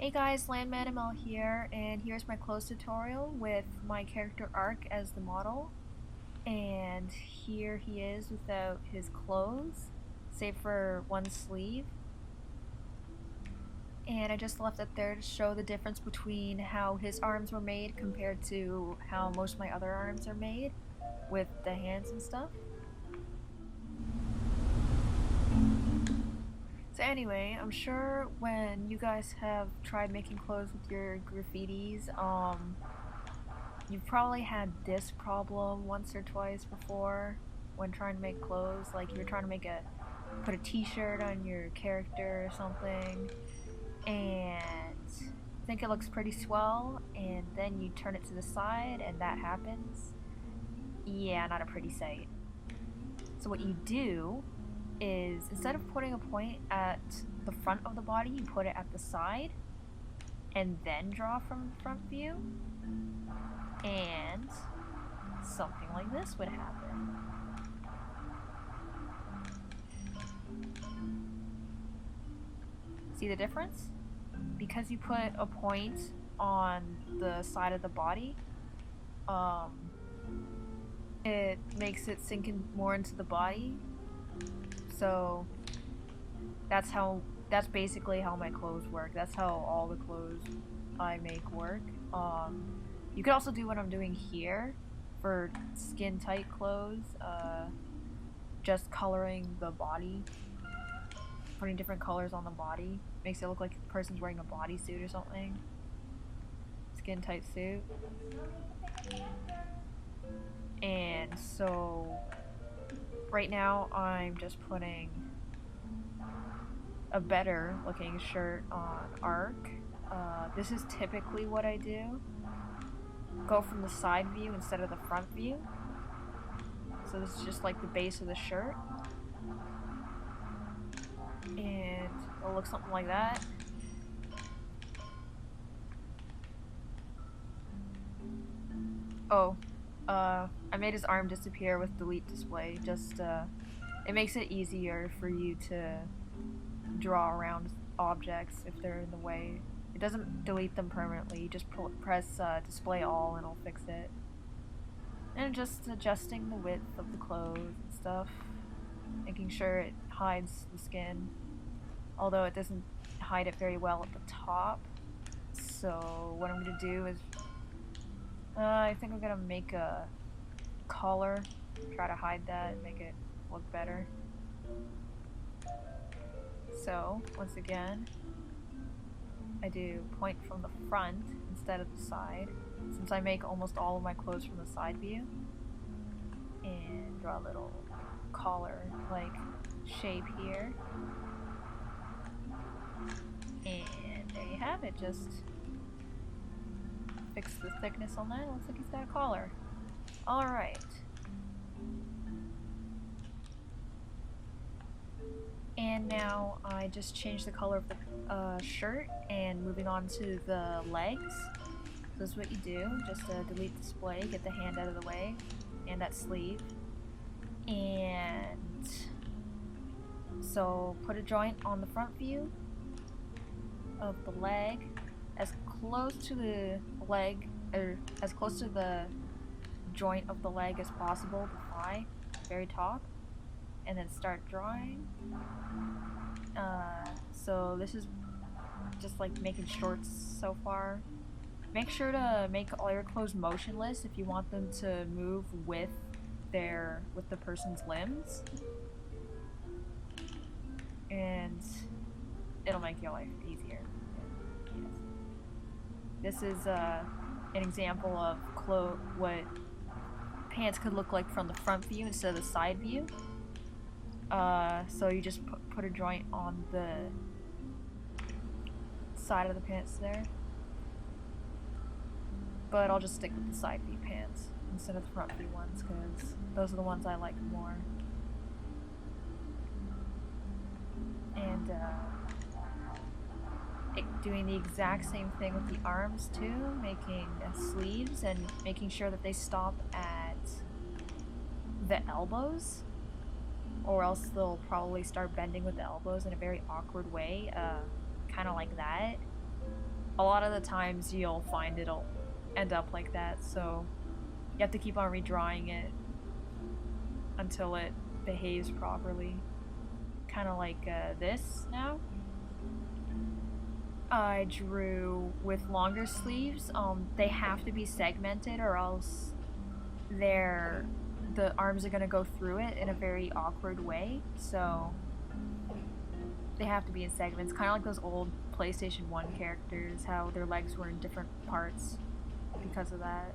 Hey guys, LandmanML here, and here's my clothes tutorial with my character Ark as the model. And here he is without his clothes, save for one sleeve. And I just left it there to show the difference between how his arms were made compared to how most of my other arms are made, with the hands and stuff. So anyway, I'm sure when you guys have tried making clothes with your graffitis, you've probably had this problem once or twice before when trying to make clothes. Like you're trying to put a t-shirt on your character or something, and think it looks pretty swell, and then you turn it to the side and that happens. Yeah, not a pretty sight. So what you do is, instead of putting a point at the front of the body, you put it at the side and then draw from front view, and something like this would happen. See the difference? Because you put a point on the side of the body, it makes it sink in more into the body. So that's basically how my clothes work. That's how all the clothes I make work. You could also do what I'm doing here for skin tight clothes, just coloring the body, putting different colors on the body. Makes it look like the person's wearing a bodysuit or something. Skin tight suit. And so right now I'm just putting a better looking shirt on Ark. This is typically what I do. Go from the side view instead of the front view. So this is just like the base of the shirt. And it'll look something like that. Oh, I made his arm disappear with delete display. Just, it makes it easier for you to draw around objects if they're in the way. It doesn't delete them permanently. You just press display all and it'll fix it. And just adjusting the width of the clothes and stuff. Making sure it hides the skin. Although it doesn't hide it very well at the top. So what I'm going to do is, I think I'm going to make a collar. Try to hide that and make it look better. So, once again, I do point from the front instead of the side, since I make almost all of my clothes from the side view. And draw a little collar-like shape here. And there you have it. Just fix the thickness on that. It looks like he's got a collar. Alright. And now I just changed the color of the shirt, and moving on to the legs. So this is what you do. Just delete display, get the hand out of the way, and that sleeve. And so put a joint on the front view of the leg, as close to the leg, or as close to the joint of the leg as possible, the thigh, very top, and then start drawing. So this is just like making shorts so far. Make sure to make all your clothes motionless if you want them to move with the person's limbs, and it'll make your life easier. Yes. This is an example of what pants could look like from the front view instead of the side view. So you just put a joint on the side of the pants there. But I'll just stick with the side view pants instead of the front view ones, because those are the ones I like more. And doing the exact same thing with the arms too, making sleeves and making sure that they stop at the elbows, or else they'll probably start bending with the elbows in a very awkward way, kind of like that. a lot of the times you'll find it'll end up like that, so you have to keep on redrawing it until it behaves properly. Kind of like this now. I drew with longer sleeves. They have to be segmented or else the arms are gonna go through it in a very awkward way. So they have to be in segments, kind of like those old PlayStation 1 characters, how their legs were in different parts because of that.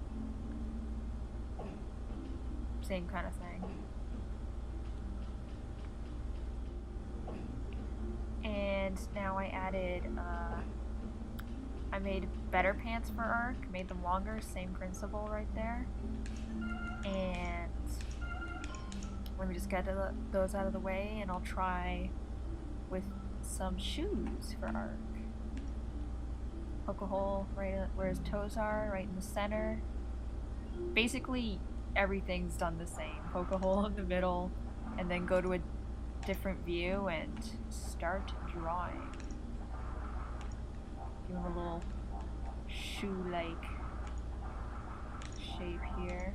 Same kind of thing. And now I added, I made better pants for Ark, made them longer, same principle right there. And let me just get those out of the way, and I'll try with some shoes for Ark. Poke a hole right where his toes are, right in the center. Basically, everything's done the same. Poke a hole in the middle, and then go to a different view and start drawing. Give him a little shoe-like shape here.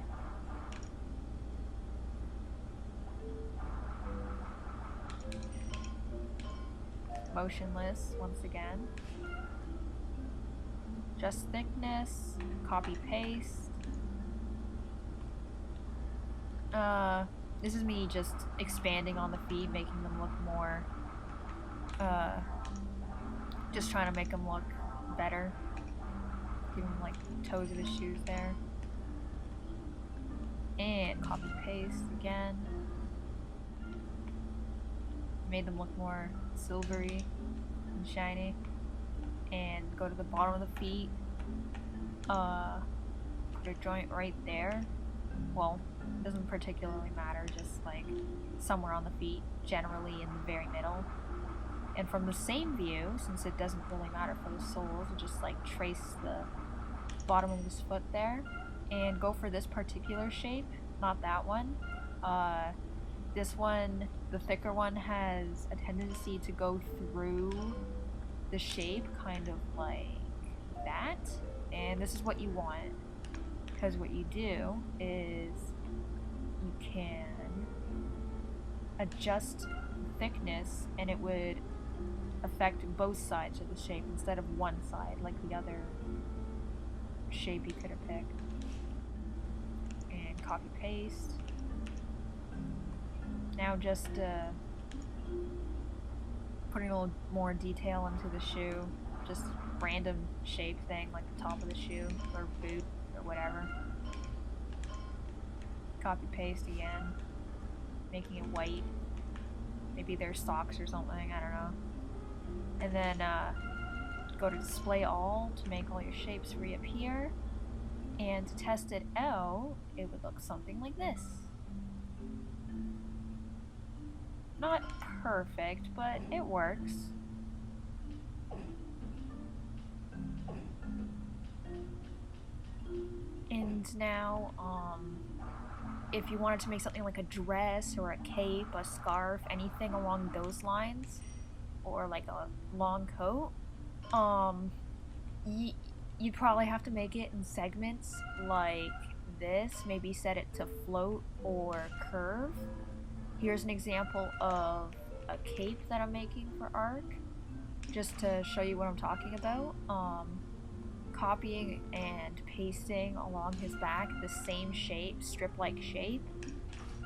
Motionless once again. Just thickness, copy paste. This is me just expanding on the feet, making them look more, just trying to make them look better. Give them like toes of his shoes there. And copy paste again. Made them look more silvery and shiny. And go to the bottom of the feet. Put a joint right there. Well, it doesn't particularly matter, just like somewhere on the feet, generally in the very middle. And from the same view, since it doesn't really matter for the soles, we'll just like trace the bottom of his foot there and go for this particular shape, not that one. This one, the thicker one, has a tendency to go through the shape kind of like that, and this is what you want, because what you do is you can adjust thickness and it would affect both sides of the shape instead of one side like the other shape you could have picked. And copy paste. Now just putting a little more detail into the shoe, just random shape thing like the top of the shoe or boot or whatever. Copy paste again, making it white. Maybe they're socks or something, I don't know. And then go to display all to make all your shapes reappear. And to test it out, it would look something like this. Not perfect, but it works. And now, if you wanted to make something like a dress or a cape, a scarf, anything along those lines, or like a long coat, you'd probably have to make it in segments like this, maybe set it to float or curve. Here's an example of a cape that I'm making for Ark, just to show you what I'm talking about. Copying and pasting along his back the same shape, strip-like shape,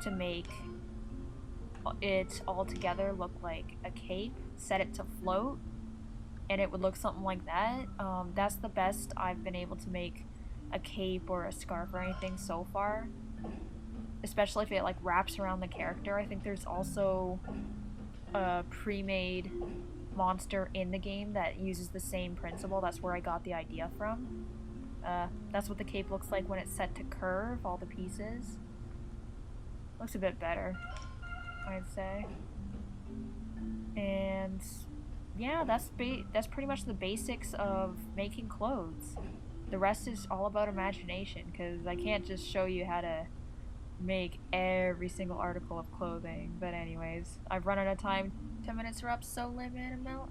to make it all together look like a cape. Set it to float, and it would look something like that. That's the best I've been able to make a cape or a scarf or anything so far. Especially if it like wraps around the character. I think there's also a pre-made monster in the game that uses the same principle. That's where I got the idea from. That's what the cape looks like when it's set to curve, all the pieces. Looks a bit better, I'd say. And yeah, that's pretty much the basics of making clothes. The rest is all about imagination, because I can't just show you how to make every single article of clothing. But anyways, I've run out of time. 10 minutes are up, so limit, I'm out.